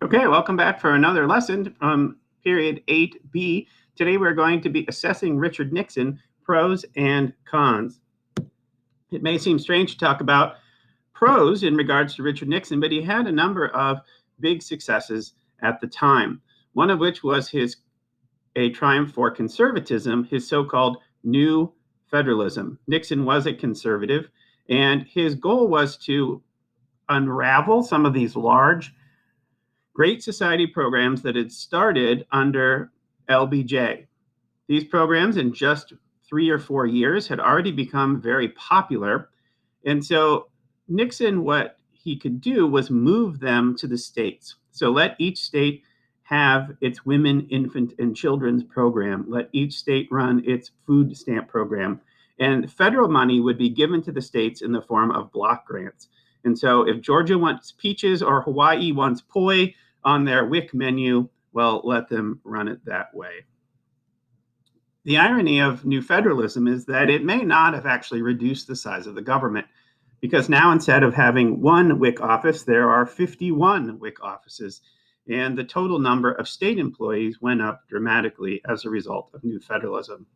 Okay, welcome back for another lesson from period 8B. Today we're going to be assessing Richard Nixon, pros and cons. It may seem strange to talk about pros in regards to Richard Nixon, but he had a number of big successes at the time, one of which was a triumph for conservatism, his so-called New Federalism. Nixon was a conservative, and his goal was to unravel some of these large Great Society programs that had started under LBJ. These programs, in just 3 or 4 years, had already become very popular. And so Nixon, what he could do was move them to the states. So let each state have its women, infant, and children's program. Let each state run its food stamp program. And federal money would be given to the states in the form of block grants. And so if Georgia wants peaches or Hawaii wants poi on their WIC menu, well, let them run it that way. The irony of New Federalism is that it may not have actually reduced the size of the government, because now instead of having one WIC office, there are 51 WIC offices, and the total number of state employees went up dramatically as a result of New Federalism.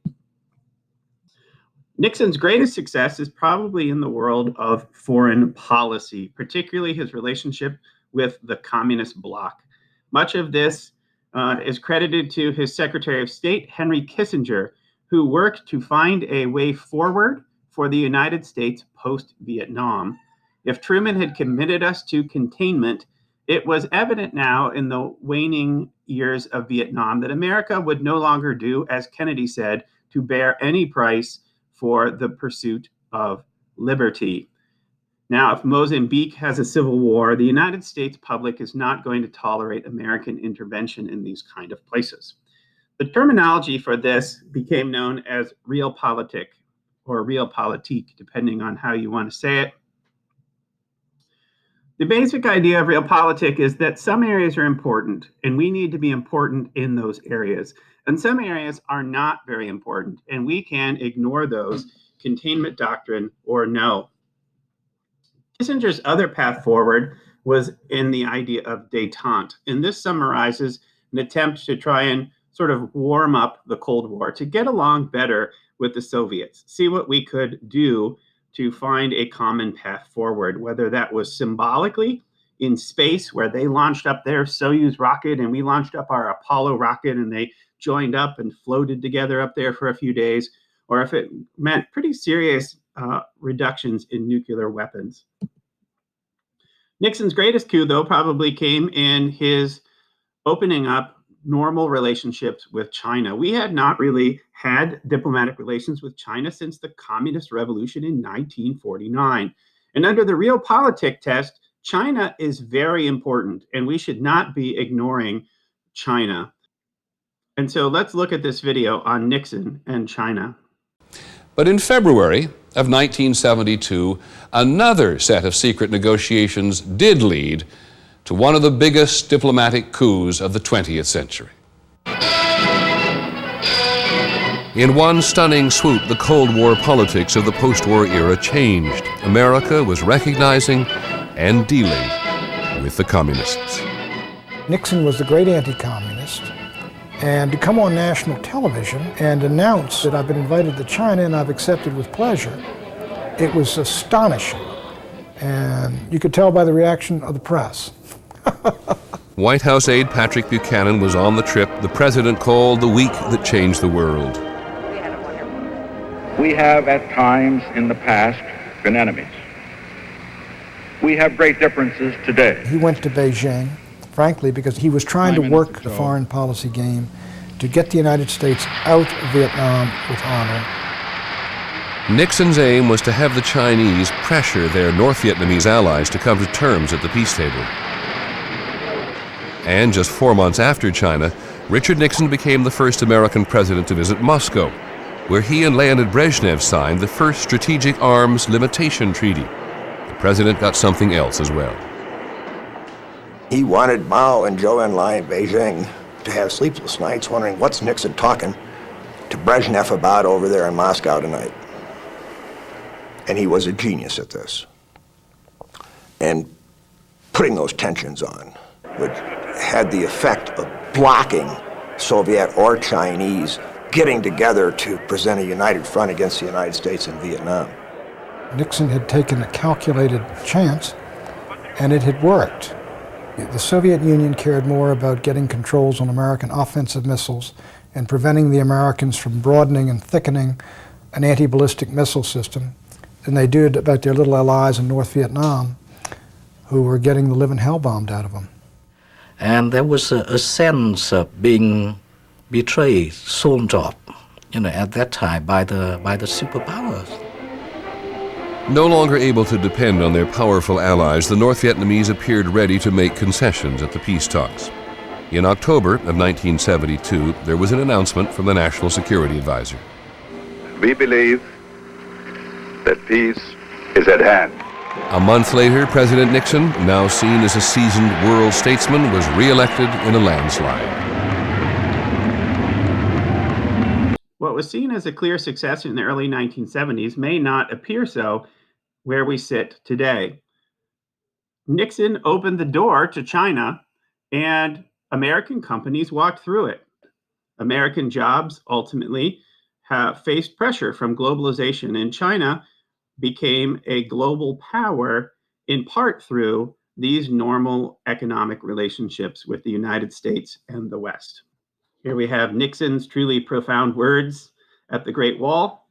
Nixon's greatest success is probably in the world of foreign policy, particularly his relationship with the communist bloc. Much of this is credited to his Secretary of State, Henry Kissinger, who worked to find a way forward for the United States post-Vietnam. If Truman had committed us to containment, it was evident now in the waning years of Vietnam that America would no longer do, as Kennedy said, to bear any price for the pursuit of liberty. Now, if Mozambique has a civil war, the United States public is not going to tolerate American intervention in these kind of places. The terminology for this became known as realpolitik or realpolitik, depending on how you want to say it. The basic idea of realpolitik is that some areas are important, and we need to be important in those areas. And some areas are not very important, and we can ignore those, containment doctrine or no. Kissinger's other path forward was in the idea of détente, and this summarizes an attempt to try and sort of warm up the Cold War, to get along better with the Soviets, see what we could do to find a common path forward, whether that was symbolically in space, where they launched up their Soyuz rocket and we launched up our Apollo rocket and they joined up and floated together up there for a few days, or if it meant pretty serious reductions in nuclear weapons. Nixon's greatest coup, though, probably came in his opening up normal relationships with China. We had not really had diplomatic relations with China since the Communist Revolution in 1949. And under the realpolitik test, China is very important, and we should not be ignoring China. And so let's look at this video on Nixon and China. But in February of 1972, another set of secret negotiations did lead to one of the biggest diplomatic coups of the 20th century. In one stunning swoop, the Cold War politics of the post-war era changed. America was recognizing and dealing with the communists. Nixon was the great anti-communist, and to come on national television and announce that I've been invited to China and I've accepted with pleasure, it was astonishing. And you could tell by the reaction of the press. White House aide Patrick Buchanan was on the trip the president called the week that changed the world. We have at times in the past been enemies. We have great differences today. He went to Beijing, frankly, because he was trying to work the foreign policy game to get the United States out of Vietnam with honor. Nixon's aim was to have the Chinese pressure their North Vietnamese allies to come to terms at the peace table. And just 4 months after China, Richard Nixon became the first American president to visit Moscow, where he and Leonid Brezhnev signed the first Strategic Arms Limitation Treaty. The president got something else as well. He wanted Mao and Zhou Enlai in Beijing to have sleepless nights wondering what's Nixon talking to Brezhnev about over there in Moscow tonight. And he was a genius at this. And putting those tensions on would had the effect of blocking Soviet or Chinese getting together to present a united front against the United States in Vietnam. Nixon had taken a calculated chance, and it had worked. The Soviet Union cared more about getting controls on American offensive missiles and preventing the Americans from broadening and thickening an anti-ballistic missile system than they did about their little allies in North Vietnam, who were getting the living hell bombed out of them. And there was a sense of being betrayed, sold off, at that time by the superpowers. No longer able to depend on their powerful allies, the North Vietnamese appeared ready to make concessions at the peace talks. In October of 1972, there was an announcement from the National Security Advisor. We believe that peace is at hand. A month later, President Nixon, now seen as a seasoned world statesman, was re-elected in a landslide. What was seen as a clear success in the early 1970s may not appear so where we sit today. Nixon opened the door to China, and American companies walked through it. American jobs ultimately have faced pressure from globalization, and China became a global power in part through these normal economic relationships with the United States and the West. Here we have Nixon's truly profound words at the Great Wall.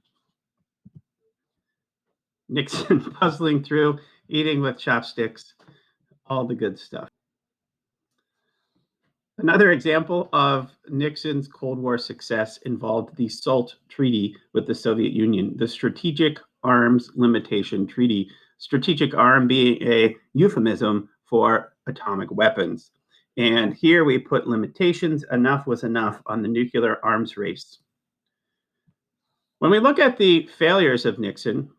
Nixon puzzling through, eating with chopsticks, all the good stuff. Another example of Nixon's Cold War success involved the SALT Treaty with the Soviet Union, the Strategic Arms Limitation Treaty, strategic arm being a euphemism for atomic weapons. And here we put limitations. Enough was enough on the nuclear arms race. When we look at the failures of Nixon,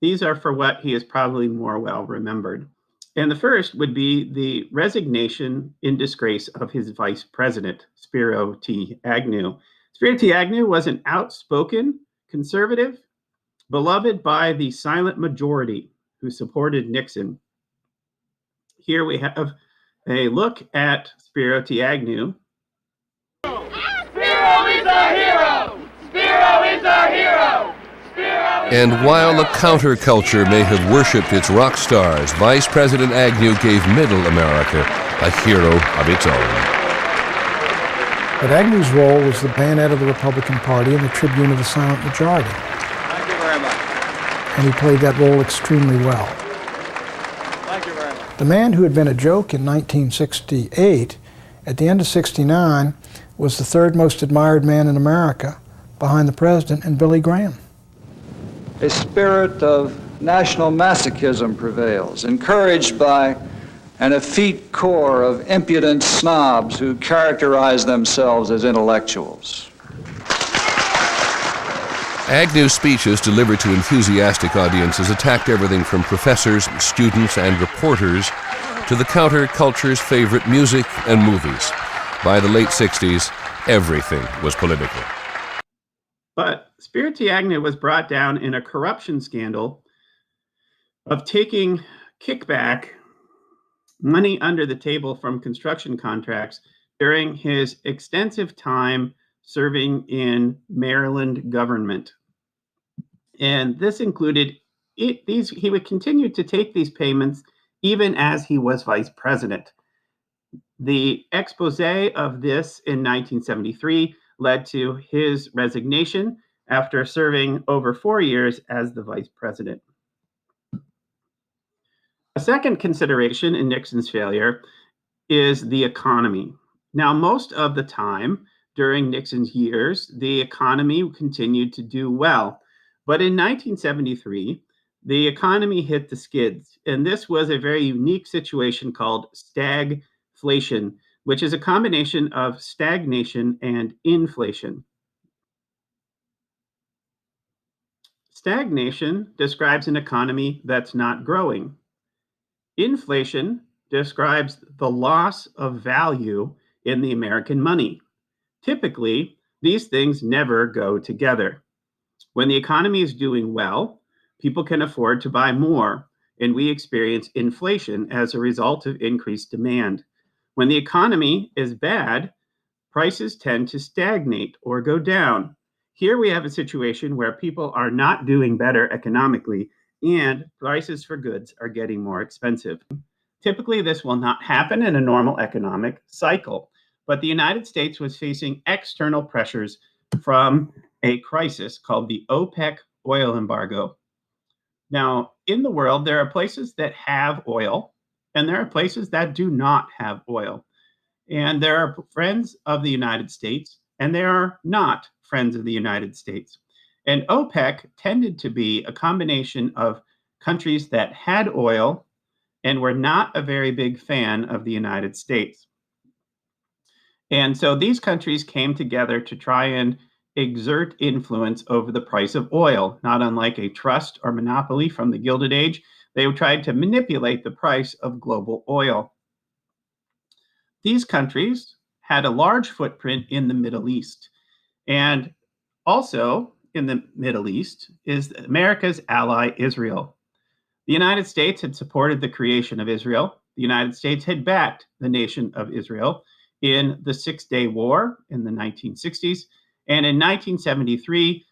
these are for what he is probably more well remembered. And the first would be the resignation in disgrace of his vice president, Spiro T. Agnew. Spiro T. Agnew was an outspoken conservative, beloved by the silent majority who supported Nixon. Here we have a look at Spiro T. Agnew. Spiro is our hero! Spiro is our hero! And while the counterculture may have worshipped its rock stars, Vice President Agnew gave Middle America a hero of its own. But Agnew's role was the bayonet of the Republican Party and the tribune of the silent majority. Thank you very much. And he played that role extremely well. Thank you very much. The man who had been a joke in 1968, at the end of '69, was the third most admired man in America, behind the president and Billy Graham. A spirit of national masochism prevails, encouraged by an effete core of impudent snobs who characterize themselves as intellectuals. Agnew's speeches delivered to enthusiastic audiences attacked everything from professors, students, and reporters to the counterculture's favorite music and movies. By the late 60s, everything was political. But Spiro T. Agnew was brought down in a corruption scandal of taking kickback money under the table from construction contracts during his extensive time serving in Maryland government. And this included he would continue to take these payments even as he was vice president. The expose of this in 1973 led to his resignation after serving over 4 years as the vice president. A second consideration in Nixon's failure is the economy. Now, most of the time during Nixon's years, the economy continued to do well. But in 1973, the economy hit the skids. And this was a very unique situation called stagflation, which is a combination of stagnation and inflation. Stagnation describes an economy that's not growing. Inflation describes the loss of value in the American money. Typically, these things never go together. When the economy is doing well, people can afford to buy more, and we experience inflation as a result of increased demand. When the economy is bad, prices tend to stagnate or go down. Here we have a situation where people are not doing better economically and prices for goods are getting more expensive. Typically, this will not happen in a normal economic cycle, but the United States was facing external pressures from a crisis called the OPEC oil embargo. Now, in the world, there are places that have oil and there are places that do not have oil. And there are friends of the United States and there are not friends of the United States. And OPEC tended to be a combination of countries that had oil and were not a very big fan of the United States. And so these countries came together to try and exert influence over the price of oil, not unlike a trust or monopoly from the Gilded Age. They tried to manipulate the price of global oil. These countries had a large footprint in the Middle East. And also in the Middle East is America's ally, Israel. The United States had supported the creation of Israel. The United States had backed the nation of Israel in the Six-Day War in the 1960s. And in 1973,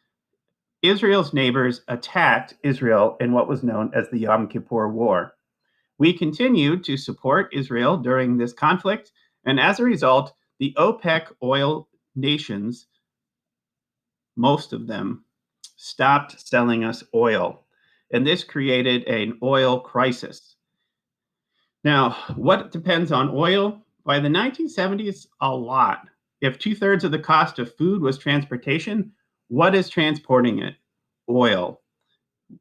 Israel's neighbors attacked Israel in what was known as the Yom Kippur War. We continued to support Israel during this conflict. And as a result, the OPEC oil nations, most of them, stopped selling us oil. And this created an oil crisis. Now, what depends on oil? By the 1970s, a lot. If 2/3 of the cost of food was transportation, what is transporting it? Oil.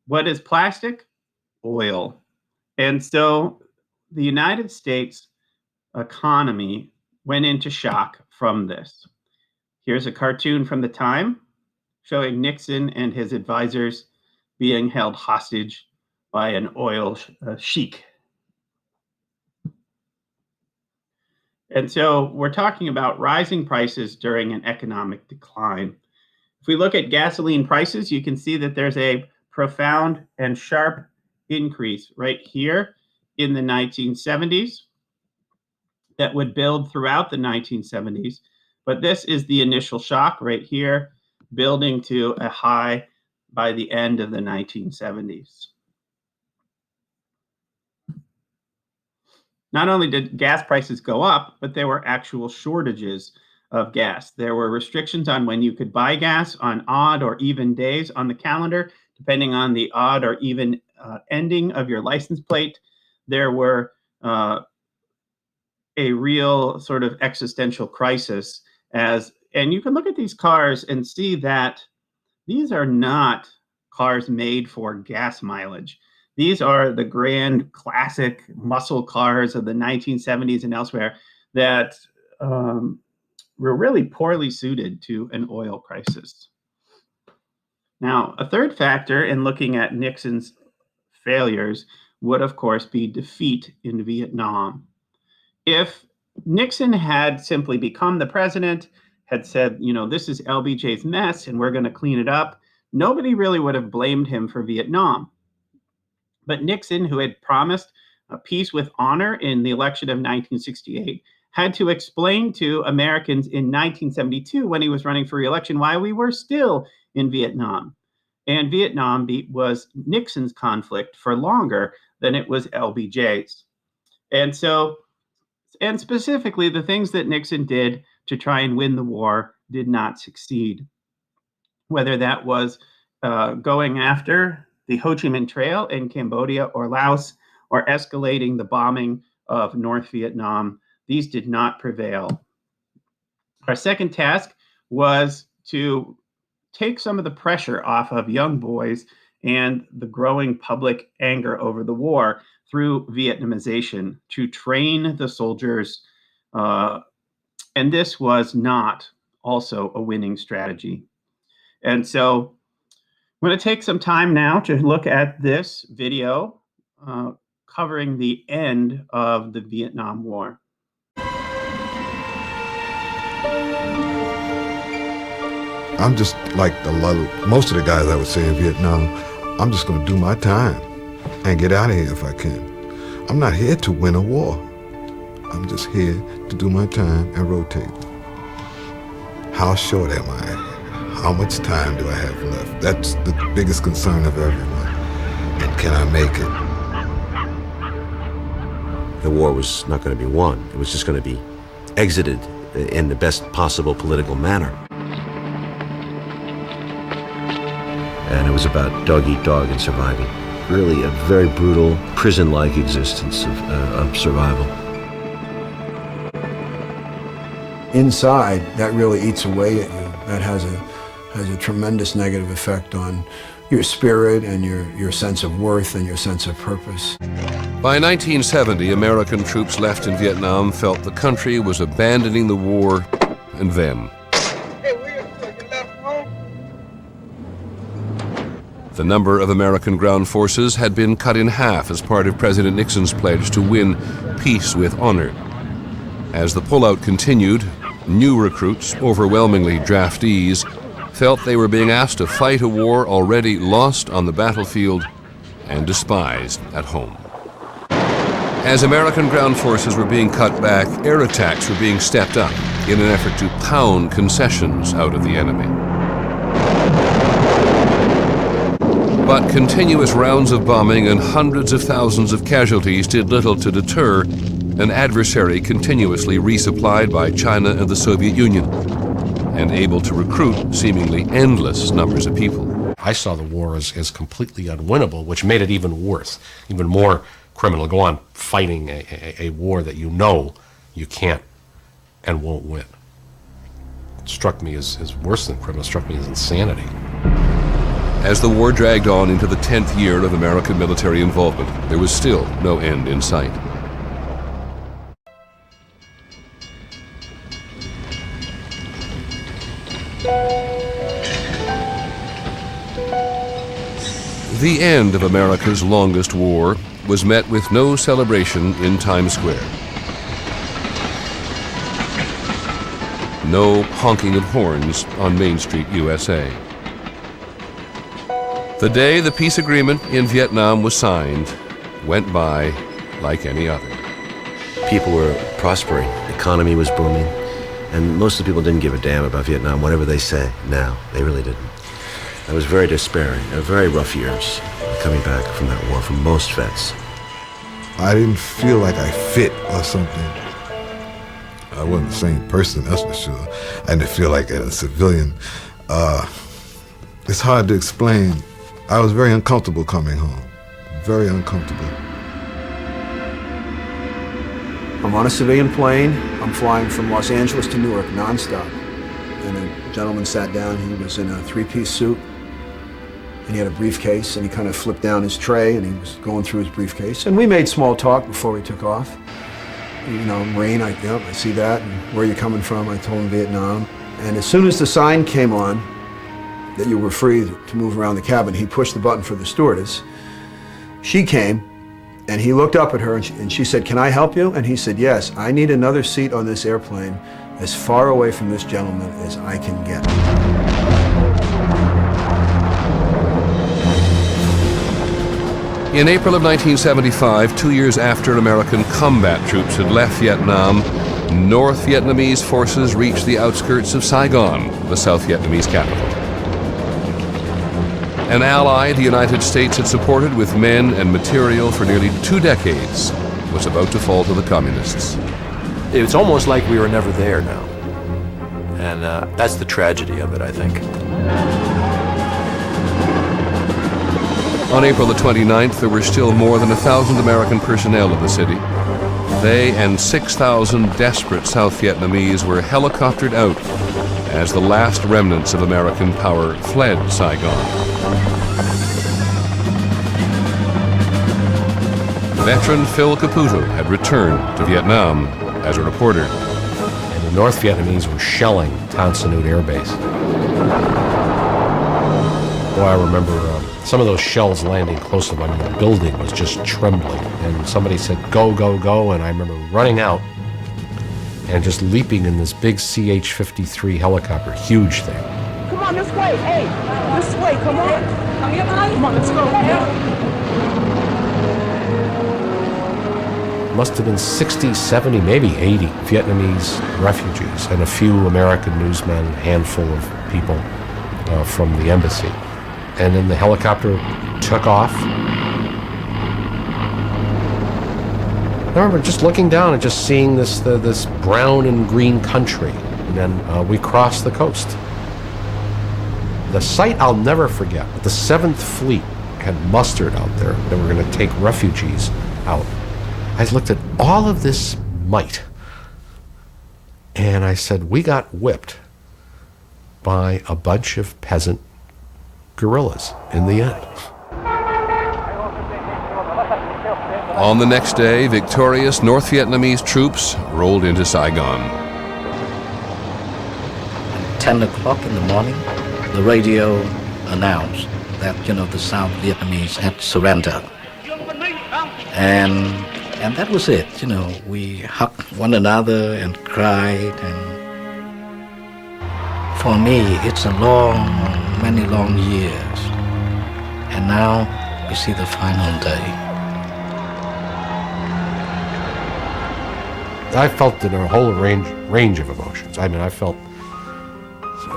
What is plastic? Oil. And so the United States economy went into shock from this. Here's a cartoon from the time showing Nixon and his advisors being held hostage by an oil sheik. And so we're talking about rising prices during an economic decline. If we look at gasoline prices, you can see that there's a profound and sharp increase right here in the 1970s that would build throughout the 1970s. But this is the initial shock right here, building to a high by the end of the 1970s. Not only did gas prices go up, but there were actual shortages of gas. There were restrictions on when you could buy gas on odd or even days on the calendar, depending on the odd or even ending of your license plate. There were a real sort of existential crisis and you can look at these cars and see that these are not cars made for gas mileage. These are the grand classic muscle cars of the 1970s and elsewhere that were really poorly suited to an oil crisis. Now, a third factor in looking at Nixon's failures would, of course, be defeat in Vietnam. If Nixon had simply become the president, had said, this is LBJ's mess and we're going to clean it up, nobody really would have blamed him for Vietnam. But Nixon, who had promised a peace with honor in the election of 1968, had to explain to Americans in 1972, when he was running for re-election, why we were still in Vietnam. And Vietnam was Nixon's conflict for longer than it was LBJ's. And specifically, the things that Nixon did to try and win the war did not succeed. Whether that was going after the Ho Chi Minh Trail in Cambodia or Laos, or escalating the bombing of North Vietnam, these did not prevail. Our second task was to take some of the pressure off of young boys and the growing public anger over the war through Vietnamization, to train the soldiers. And this was not also a winning strategy. And so I'm going to take some time now to look at this video covering the end of the Vietnam War. I'm just like most of the guys I would say in Vietnam. I'm just going to do my time and get out of here if I can. I'm not here to win a war. I'm just here to do my time and rotate. How short am I? How much time do I have left? That's the biggest concern of everyone. And can I make it? The war was not going to be won. It was just going to be exited in the best possible political manner. And it was about dog eat dog and surviving. Really a very brutal, prison-like existence of survival. Inside, that really eats away at you. That has a tremendous negative effect on your spirit and your sense of worth and your sense of purpose. By 1970, American troops left in Vietnam felt the country was abandoning the war and them. The number of American ground forces had been cut in half as part of President Nixon's pledge to win peace with honor. As the pullout continued, new recruits, overwhelmingly draftees, felt they were being asked to fight a war already lost on the battlefield and despised at home. As American ground forces were being cut back, air attacks were being stepped up in an effort to pound concessions out of the enemy. But continuous rounds of bombing and hundreds of thousands of casualties did little to deter an adversary continuously resupplied by China and the Soviet Union, and able to recruit seemingly endless numbers of people. I saw the war as completely unwinnable, which made it even worse, even more criminal. Go on fighting a war that you know you can't and won't win. It struck me as worse than criminal, it struck me as insanity. As the war dragged on into the 10th year of American military involvement, there was still no end in sight. The end of America's longest war was met with no celebration in Times Square. No honking of horns on Main Street, USA. The day the peace agreement in Vietnam was signed went by like any other. People were prospering, the economy was booming, and most of the people didn't give a damn about Vietnam, whatever they say now. They really didn't. It was very despairing, very rough years coming back from that war for most vets. I didn't feel like I fit or something. I wasn't the same person, that's for sure. I didn't feel like a civilian. It's hard to explain. I was very uncomfortable coming home, very uncomfortable. I'm on a civilian plane. I'm flying from Los Angeles to Newark nonstop. And a gentleman sat down. He was in a three-piece suit, and he had a briefcase, and he kind of flipped down his tray, and he was going through his briefcase. And we made small talk before we took off. You know, Marine, I see that, and where are you coming from? I told him Vietnam. And as soon as the sign came on that you were free to move around the cabin, he pushed the button for the stewardess. She came, and he looked up at her, and she said, "Can I help you?" And he said, "Yes, I need another seat on this airplane as far away from this gentleman as I can get." In April of 1975, 2 years after American combat troops had left Vietnam, North Vietnamese forces reached the outskirts of Saigon, the South Vietnamese capital. An ally the United States had supported with men and material for nearly 2 decades was about to fall to the communists. It's almost like we were never there now. And that's the tragedy of it, I think. On April the 29th, there were still more than 1,000 American personnel in the city. They and 6,000 desperate South Vietnamese were helicoptered out as the last remnants of American power fled Saigon. Veteran Phil Caputo had returned to Vietnam as a reporter. And the North Vietnamese were shelling Tan Son Nhut Air Base. Boy, I remember some of those shells landing close to them. The building was just trembling. And somebody said, "Go, go, go." And I remember running out and just leaping in this big CH-53 helicopter, huge thing. Come on, this way. Hey, this way. Come on. Come on, let's go. must have been 60, 70, maybe 80 Vietnamese refugees and a few American newsmen, a handful of people from the embassy. And then the helicopter took off. I remember just looking down and just seeing this brown and green country. And then we crossed the coast. The sight I'll never forget. The 7th Fleet had mustered out there. They were going to take refugees out. I looked at all of this might, and I said, we got whipped by a bunch of peasant guerrillas in the end. On the next day, victorious North Vietnamese troops rolled into Saigon. 10 o'clock in the morning, the radio announced that, the South Vietnamese had surrendered. And that was it, we hugged one another and cried, and for me, it's many long years. And now we see the final day. I felt in a whole range of emotions. I mean, I felt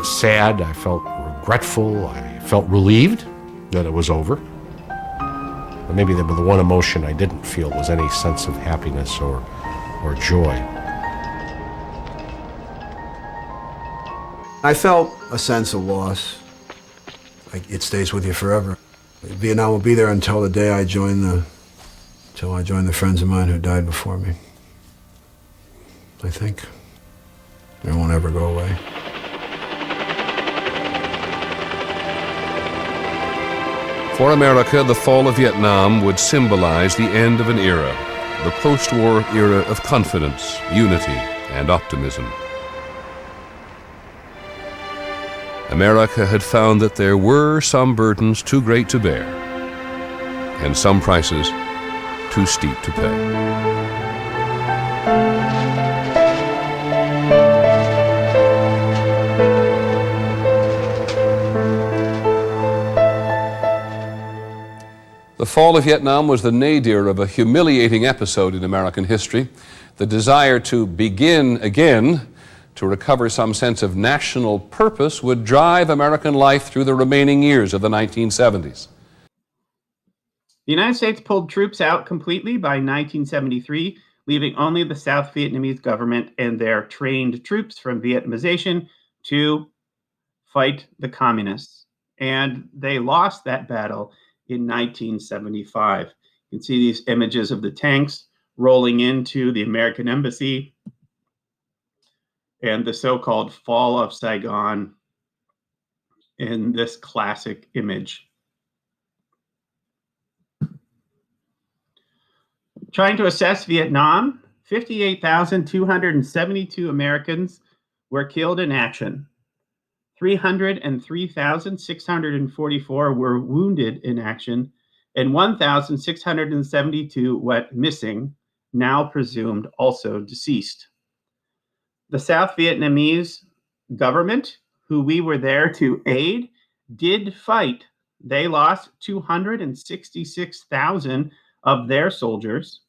sad, I felt regretful, I felt relieved that it was over. And maybe the one emotion I didn't feel was any sense of happiness or joy. I felt a sense of loss. Like, it stays with you forever. Vietnam will be there until the day I join the friends of mine who died before me. I think it won't ever go away. For America, the fall of Vietnam would symbolize the end of an era, the post-war era of confidence, unity, and optimism. America had found that there were some burdens too great to bear, and some prices too steep to pay. The fall of Vietnam was the nadir of a humiliating episode in American history. The desire to begin again, to recover some sense of national purpose, would drive American life through the remaining years of the 1970s. The United States pulled troops out completely by 1973, leaving only the South Vietnamese government and their trained troops from Vietnamization to fight the communists. And they lost that battle in 1975. You can see these images of the tanks rolling into the American embassy and the so-called fall of Saigon in this classic image. Trying to assess Vietnam, 58,272 Americans were killed in action. 303,644 were wounded in action, and 1,672 went missing, now presumed also deceased. The South Vietnamese government, who we were there to aid, did fight. They lost 266,000 of their soldiers,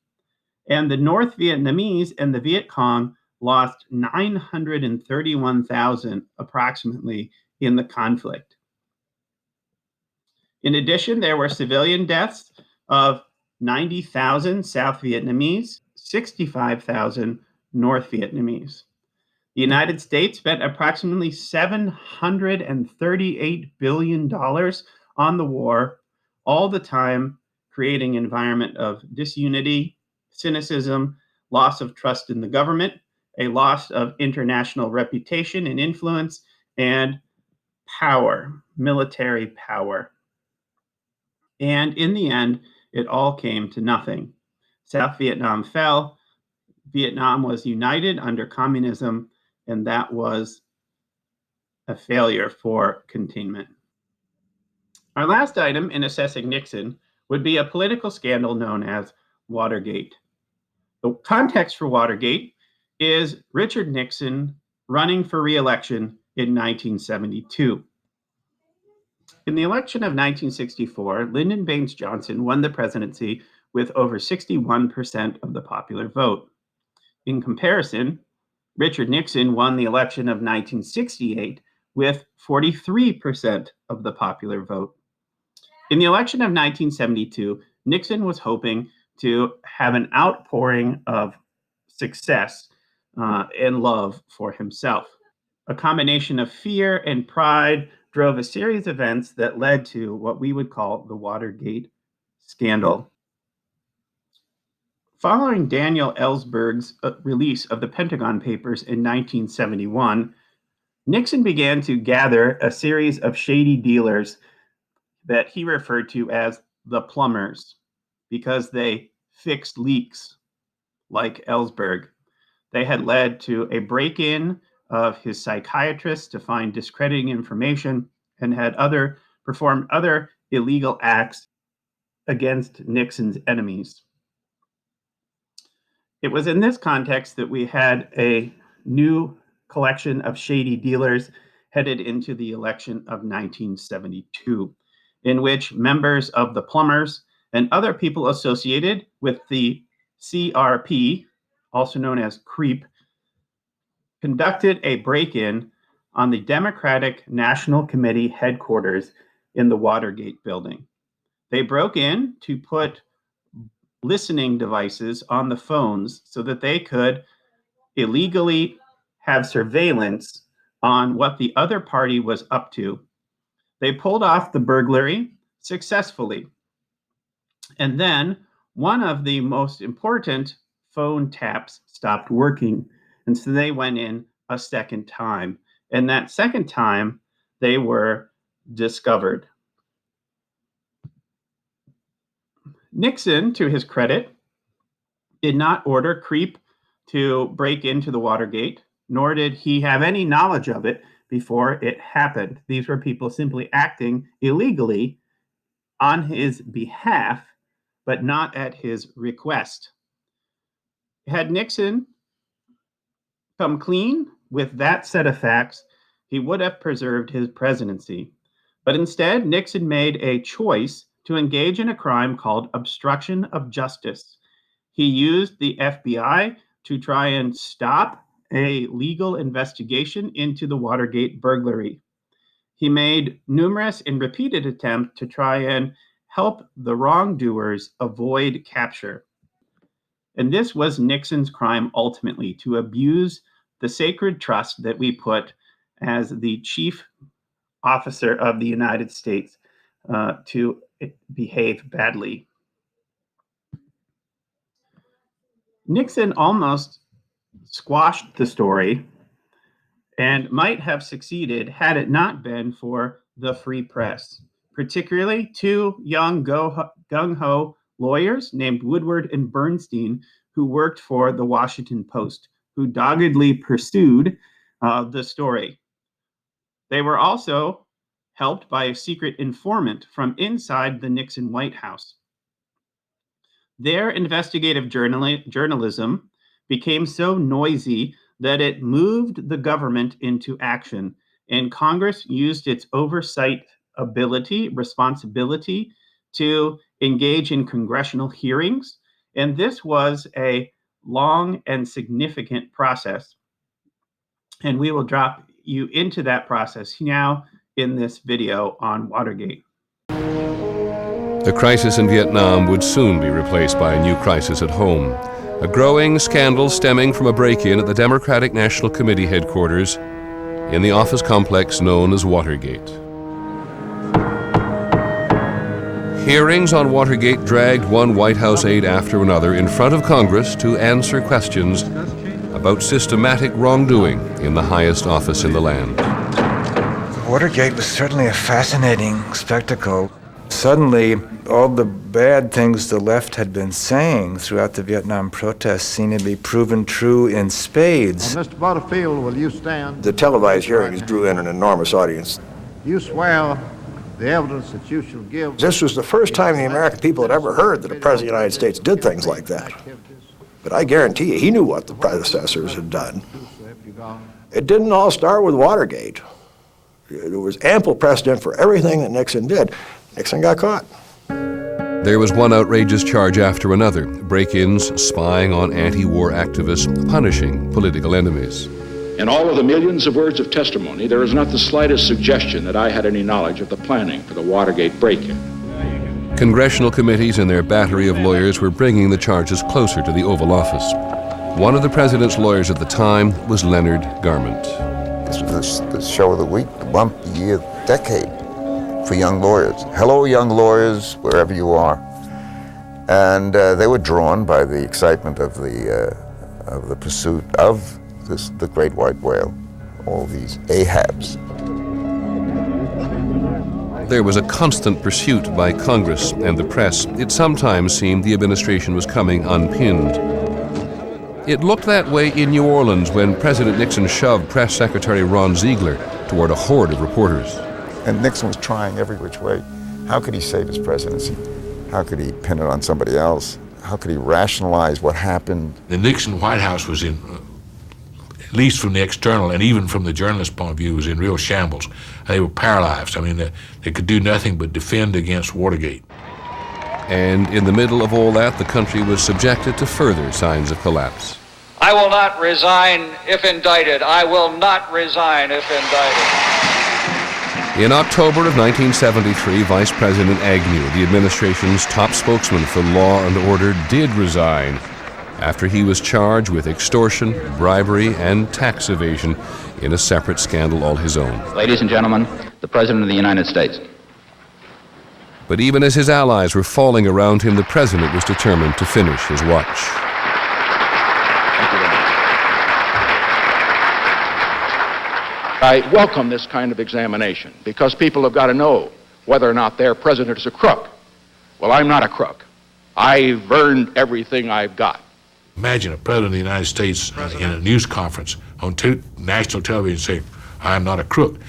and the North Vietnamese and the Viet Cong lost 931,000 approximately in the conflict. In addition, there were civilian deaths of 90,000 South Vietnamese, 65,000 North Vietnamese. The United States spent approximately $738 billion on the war, all the time creating an environment of disunity, cynicism, loss of trust in the government, a loss of international reputation and influence, and power, military power. And in the end, it all came to nothing. South Vietnam fell. Vietnam was united under communism, and that was a failure for containment. Our last item in assessing Nixon would be a political scandal known as Watergate. The context for Watergate is Richard Nixon running for re-election in 1972. In the election of 1964, Lyndon Baines Johnson won the presidency with over 61% of the popular vote. In comparison, Richard Nixon won the election of 1968 with 43% of the popular vote. In the election of 1972, Nixon was hoping to have an outpouring of success and love for himself. A combination of fear and pride drove a series of events that led to what we would call the Watergate scandal. Following Daniel Ellsberg's release of the Pentagon Papers in 1971, Nixon began to gather a series of shady dealers that he referred to as the plumbers because they fixed leaks like Ellsberg. They had led to a break-in of his psychiatrist to find discrediting information and had performed other illegal acts against Nixon's enemies. It was in this context that we had a new collection of shady dealers headed into the election of 1972, in which members of the plumbers and other people associated with the CRP, also known as CREEP, conducted a break-in on the Democratic National Committee headquarters in the Watergate building. They broke in to put listening devices on the phones so that they could illegally have surveillance on what the other party was up to. They pulled off the burglary successfully. And then one of the most important phone taps stopped working. And so they went in a second time. And that second time, they were discovered. Nixon, to his credit, did not order CREEP to break into the Watergate, nor did he have any knowledge of it before it happened. These were people simply acting illegally on his behalf, but not at his request. Had Nixon come clean with that set of facts, he would have preserved his presidency. But instead, Nixon made a choice to engage in a crime called obstruction of justice. He used the FBI to try and stop a legal investigation into the Watergate burglary. He made numerous and repeated attempts to try and help the wrongdoers avoid capture. And this was Nixon's crime ultimately, to abuse the sacred trust that we put as the chief officer of the United States to behave badly. Nixon almost squashed the story and might have succeeded had it not been for the free press, particularly two young gung-ho lawyers named Woodward and Bernstein, who worked for the Washington Post, who doggedly pursued the story. They were also helped by a secret informant from inside the Nixon White House. Their investigative journalism became so noisy that it moved the government into action, and Congress used its oversight responsibility to engage in congressional hearings, and this was a long and significant process. And we will drop you into that process now in this video on Watergate. The crisis in Vietnam would soon be replaced by a new crisis at home. A growing scandal stemming from a break-in at the Democratic National Committee headquarters in the office complex known as Watergate. Hearings on Watergate dragged one White House aide after another in front of Congress to answer questions about systematic wrongdoing in the highest office in the land. Watergate was certainly a fascinating spectacle. Suddenly, all the bad things the left had been saying throughout the Vietnam protests seemed to be proven true in spades. Mr. Butterfield, will you stand? The televised hearings drew in an enormous audience. You swear the evidence that you shall give. This was the first time the American people had ever heard that a president of the United States did things like that. But I guarantee you, he knew what the predecessors had done. It didn't all start with Watergate. There was ample precedent for everything that Nixon did. Nixon got caught. There was one outrageous charge after another: break-ins, spying on anti-war activists, punishing political enemies. In all of the millions of words of testimony, there is not the slightest suggestion that I had any knowledge of the planning for the Watergate break-in. Congressional committees and their battery of lawyers were bringing the charges closer to the Oval Office. One of the president's lawyers at the time was Leonard Garment. This was the show of the week, the month, the year, decade for young lawyers. Hello, young lawyers, wherever you are. And they were drawn by the excitement of the pursuit of the great white whale, all these Ahabs. There was a constant pursuit by Congress and the press. It sometimes seemed the administration was coming unpinned. It looked that way in New Orleans when President Nixon shoved Press Secretary Ron Ziegler toward a horde of reporters. And Nixon was trying every which way. How could he save his presidency? How could he pin it on somebody else? How could he rationalize what happened? The Nixon White House was in, at least from the external and even from the journalist point of view, was in real shambles. They were paralyzed. I mean, they could do nothing but defend against Watergate. And in the middle of all that, the country was subjected to further signs of collapse. I will not resign if indicted. I will not resign if indicted. In October of 1973, Vice President Agnew, the administration's top spokesman for law and order, did resign after he was charged with extortion, bribery, and tax evasion in a separate scandal all his own. Ladies and gentlemen, the President of the United States. But even as his allies were falling around him, the president was determined to finish his watch. I welcome this kind of examination because people have got to know whether or not their president is a crook. Well, I'm not a crook. I've earned everything I've got. Imagine a president of the United States in a news conference on national television saying, I'm not a crook.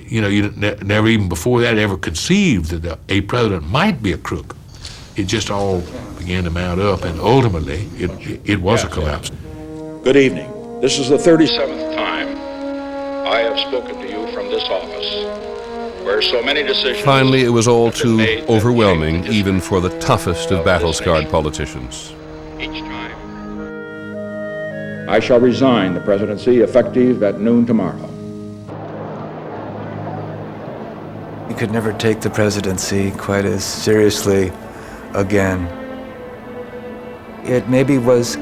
You never even before that ever conceived that a president might be a crook. It just all began to mount up, and ultimately it was a collapse. Good evening. This is the 37th time I have spoken to you from this office, where so many decisions... Finally, it was all too overwhelming, even for the toughest of battle-scarred politicians. Each time. I shall resign the presidency effective at noon tomorrow. You could never take the presidency quite as seriously again. It maybe was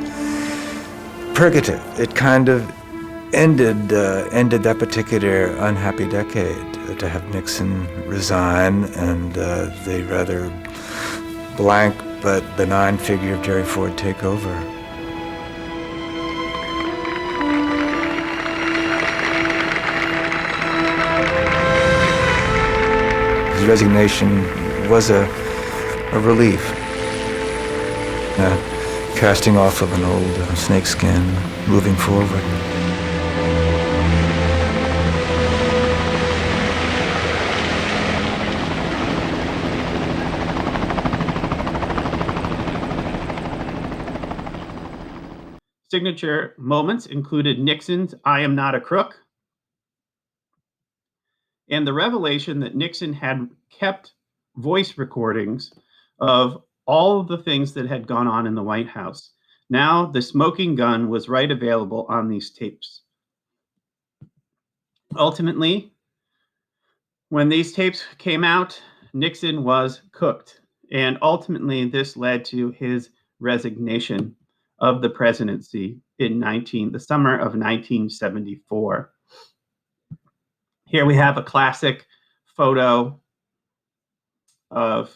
purgative. It kind of ended that particular unhappy decade to have Nixon resign and the rather blank but benign figure of Jerry Ford take over. His resignation was a relief, a casting off of an old snakeskin, moving forward. Signature moments included Nixon's "I am not a crook," and the revelation that Nixon had kept voice recordings of all of the things that had gone on in the White House. Now the smoking gun was right available on these tapes. Ultimately, when these tapes came out, Nixon was cooked, and ultimately this led to his resignation of the presidency in the summer of 1974. Here we have a classic photo of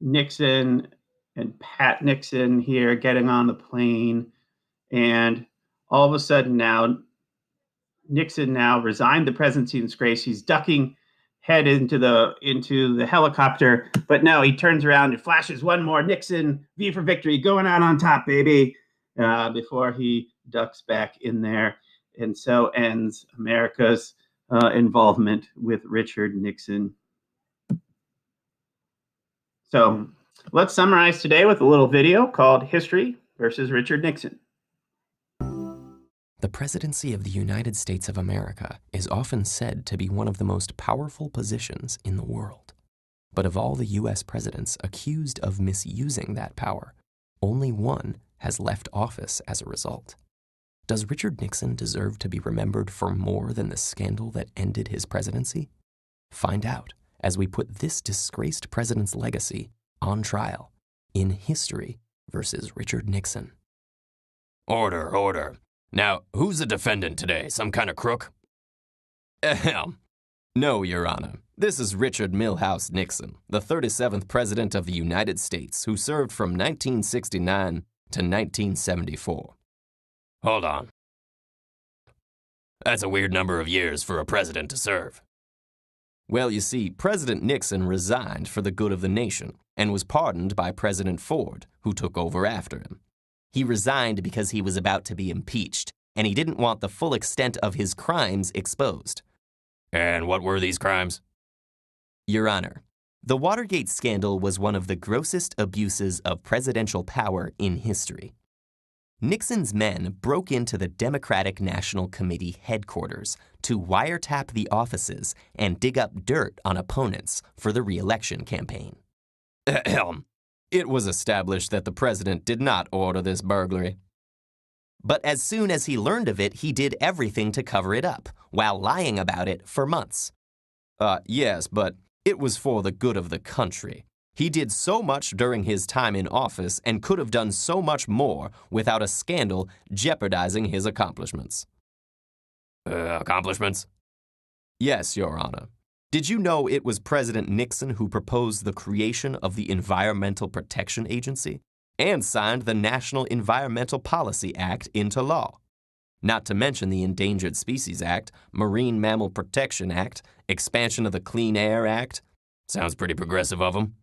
Nixon and Pat Nixon here getting on the plane, and all of a sudden now Nixon now resigned the presidency in disgrace. He's ducking head into the helicopter, but no, he turns around and flashes one more Nixon V for victory, going out on top, baby, before he ducks back in there. And so ends America's involvement with Richard Nixon. So let's summarize today with a little video called History versus Richard Nixon. The presidency of the United States of America is often said to be one of the most powerful positions in the world. But of all the U.S. presidents accused of misusing that power, only one has left office as a result. Does Richard Nixon deserve to be remembered for more than the scandal that ended his presidency? Find out as we put this disgraced president's legacy on trial in History versus Richard Nixon. Order, order. Now, who's the defendant today? Some kind of crook? Ahem. No, Your Honor. This is Richard Milhouse Nixon, the 37th President of the United States, who served from 1969 to 1974. Hold on. That's a weird number of years for a president to serve. Well, you see, President Nixon resigned for the good of the nation and was pardoned by President Ford, who took over after him. He resigned because he was about to be impeached, and he didn't want the full extent of his crimes exposed. And what were these crimes? Your Honor, the Watergate scandal was one of the grossest abuses of presidential power in history. Nixon's men broke into the Democratic National Committee headquarters to wiretap the offices and dig up dirt on opponents for the re-election campaign. It was established that the president did not order this burglary. But as soon as he learned of it, he did everything to cover it up, while lying about it for months. Yes, but it was for the good of the country. He did so much during his time in office and could have done so much more without a scandal jeopardizing his accomplishments. Accomplishments? Yes, Your Honor. Did you know it was President Nixon who proposed the creation of the Environmental Protection Agency and signed the National Environmental Policy Act into law? Not to mention the Endangered Species Act, Marine Mammal Protection Act, expansion of the Clean Air Act. Sounds pretty progressive of him.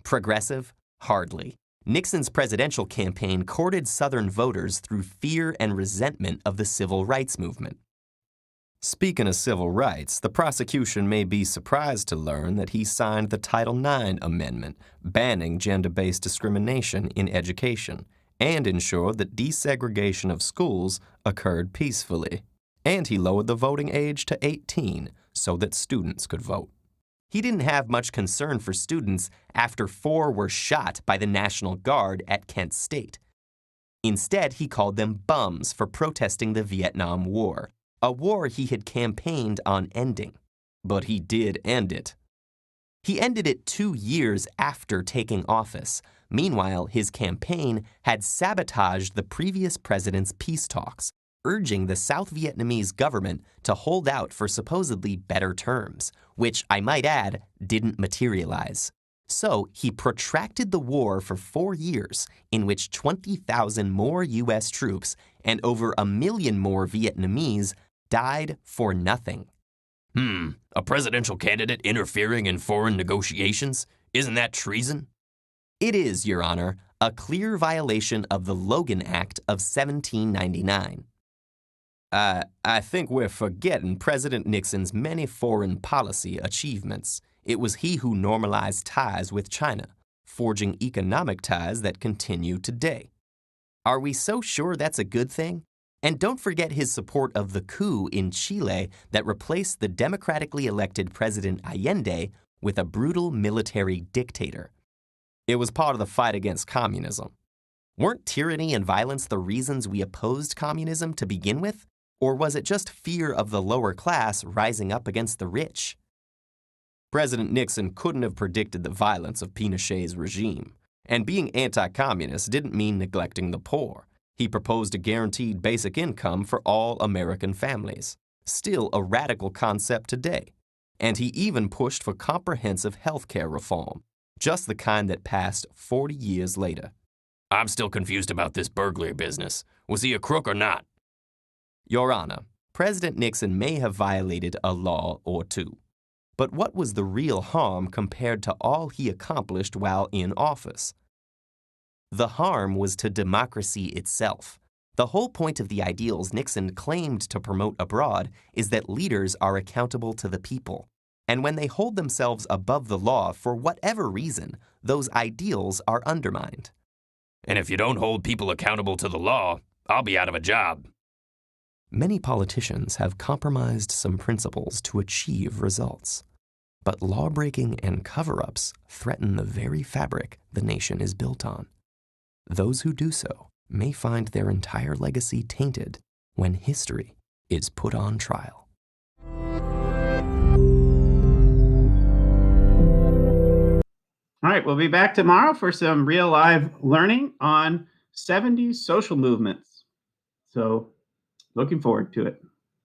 Progressive? Hardly. Nixon's presidential campaign courted Southern voters through fear and resentment of the civil rights movement. Speaking of civil rights, the prosecution may be surprised to learn that he signed the Title IX Amendment, banning gender-based discrimination in education, and ensured that desegregation of schools occurred peacefully. And he lowered the voting age to 18 so that students could vote. He didn't have much concern for students after 4 were shot by the National Guard at Kent State. Instead, he called them bums for protesting the Vietnam War, a war he had campaigned on ending. But he did end it. He ended it 2 years after taking office. Meanwhile, his campaign had sabotaged the previous president's peace talks, urging the South Vietnamese government to hold out for supposedly better terms, which, I might add, didn't materialize. So he protracted the war for 4 years, in which 20,000 more U.S. troops and over 1 million more Vietnamese died for nothing. A presidential candidate interfering in foreign negotiations? Isn't that treason? It is, Your Honor, a clear violation of the Logan Act of 1799. I think we're forgetting President Nixon's many foreign policy achievements. It was he who normalized ties with China, forging economic ties that continue today. Are we so sure that's a good thing? And don't forget his support of the coup in Chile that replaced the democratically elected President Allende with a brutal military dictator. It was part of the fight against communism. Weren't tyranny and violence the reasons we opposed communism to begin with? Or was it just fear of the lower class rising up against the rich? President Nixon couldn't have predicted the violence of Pinochet's regime. And being anti-communist didn't mean neglecting the poor. He proposed a guaranteed basic income for all American families, still a radical concept today. And he even pushed for comprehensive health care reform, just the kind that passed 40 years later. I'm still confused about this burglary business. Was he a crook or not? Your Honor, President Nixon may have violated a law or two. But what was the real harm compared to all he accomplished while in office? The harm was to democracy itself. The whole point of the ideals Nixon claimed to promote abroad is that leaders are accountable to the people. And when they hold themselves above the law for whatever reason, those ideals are undermined. And if you don't hold people accountable to the law, I'll be out of a job. Many politicians have compromised some principles to achieve results. But lawbreaking and cover-ups threaten the very fabric the nation is built on. Those who do so may find their entire legacy tainted when history is put on trial. All right, we'll be back tomorrow for some real live learning on 70s social movements. So looking forward to it.